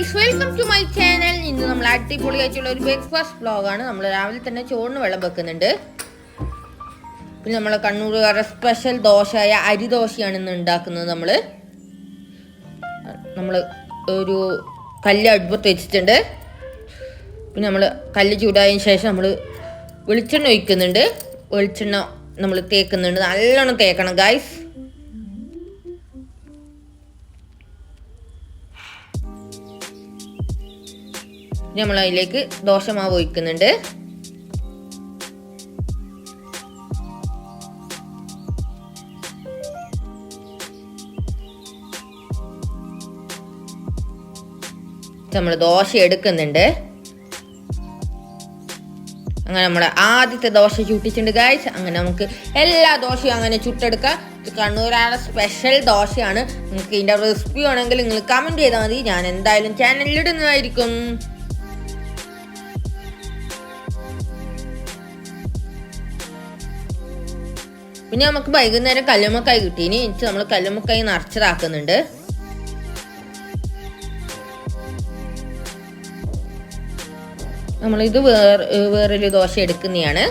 Guys, welcome to my channel. ഇന്ന് നമ്മൾ അടിപൊളിയായിട്ടുള്ള ഒരു ബ്രേക്ക്ഫാസ്റ്റ് വ്ളോഗാണ്. നമ്മൾ രാവിലെ തന്നെ ചോറിന് വെള്ളം വെക്കുന്നുണ്ട്. പിന്നെ നമ്മളെ കണ്ണൂരുകാരുടെ സ്പെഷ്യൽ ദോശയായ അരിദോശയാണ് ഇന്ന് ഉണ്ടാക്കുന്നത്. നമ്മൾ ഒരു കല്ല് അടുപ്പത്ത് വെച്ചിട്ടുണ്ട്. പിന്നെ നമ്മൾ കല്ല് ചൂടായതിനു ശേഷം നമ്മൾ വെളിച്ചെണ്ണ ഒഴിക്കുന്നുണ്ട്. വെളിച്ചെണ്ണ നമ്മൾ തേക്കുന്നുണ്ട്. നല്ലോണം തേക്കണം ഗൈസ്. നമ്മൾ അതിലേക്ക് ദോശമാവ് ഒഴിക്കുന്നുണ്ട്. നമ്മൾ ദോശ എടുക്കുന്നുണ്ട്. അങ്ങനെ നമ്മുടെ ആദ്യത്തെ ദോശ ചുട്ടിട്ടുണ്ട് ഗൈസ്. അങ്ങനെ നമുക്ക് എല്ലാ ദോശയും അങ്ങനെ ചുട്ടെടുക്കാം. കണ്ണൂരാണ് സ്പെഷ്യൽ ദോശയാണ്. നിങ്ങൾക്ക് ഇതിൻ്റെ റെസിപ്പി ആണെങ്കിൽ നിങ്ങൾ കമൻറ്റ് ചെയ്താൽ മതി. ഞാൻ എന്തായാലും ചാനലിൽ ഇടുന്നതായിരിക്കും. പിന്നെ നമുക്ക് വൈകുന്നേരം കല്ലുമ്മക്കായി കിട്ടീനി. എനിക്ക് നമ്മൾ കല്ലുമ്മക്കായി നിറച്ചതാക്കുന്നുണ്ട്. നമ്മളിത് വേറൊരു ദോശ എടുക്കുന്നതാണ്.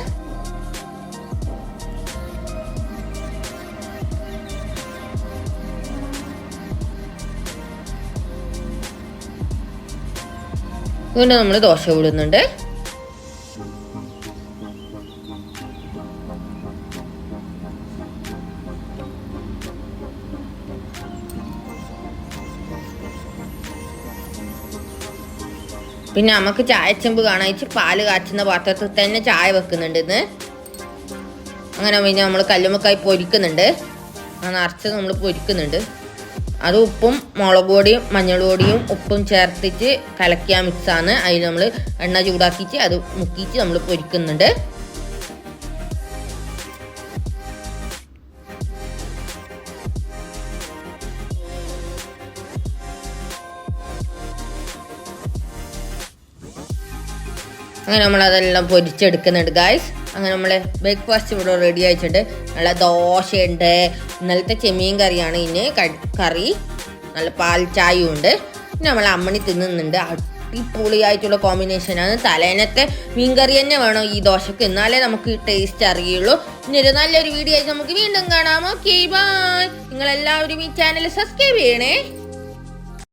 വീണ്ടും നമ്മൾ ദോശ വിടുന്നുണ്ട്. പിന്നെ നമുക്ക് ചായച്ചെമ്പ് കാണാൻ പാല് കാച്ചുന്ന പാത്രത്തിൽ തന്നെ ചായ വെക്കുന്നുണ്ട് ഇന്ന്. അങ്ങനെ പിന്നെ നമ്മൾ കല്ലുമ്മക്കായി പൊരിക്കുന്നുണ്ട്. ആ നിറച്ചത് നമ്മൾ പൊരിക്കുന്നുണ്ട്. അത് ഉപ്പും മുളക് പൊടിയും മഞ്ഞൾ പൊടിയും ഉപ്പും ചേർത്തിട്ട് കലക്കിയ മിക്സാണ്. അതിൽ നമ്മൾ എണ്ണ ചൂടാക്കിയിട്ട് അത് മുക്കിയിട്ട് നമ്മൾ പൊരിക്കുന്നുണ്ട്. അങ്ങനെ നമ്മളതെല്ലാം പൊരിച്ചെടുക്കുന്നുണ്ട് ഗായ്സ്. അങ്ങനെ നമ്മളെ ബ്രേക്ക്ഫാസ്റ്റ് ഇവിടെ റെഡി ആയിട്ടുണ്ട്. നല്ല ദോശയുണ്ട്, ഇന്നലത്തെ ചെമ്മീൻ കറിയാണ് ഇനി കറി, നല്ല പാൽ ചായയും ഉണ്ട്. പിന്നെ നമ്മൾ അമ്മണി തിന്നുന്നുണ്ട്. അടിപൊളിയായിട്ടുള്ള കോമ്പിനേഷനാണ്. തലേനത്തെ മീൻ കറി തന്നെ വേണം ഈ ദോശക്ക്, എന്നാലേ നമുക്ക് ടേസ്റ്റ് അറിയുള്ളൂ. ഇനി ഒരു നല്ലൊരു വീഡിയോ ആയിട്ട് നമുക്ക് വീണ്ടും കാണാം. Okay, bye. നിങ്ങളെല്ലാവരും ഈ ചാനൽ സബ്സ്ക്രൈബ് ചെയ്യണേ.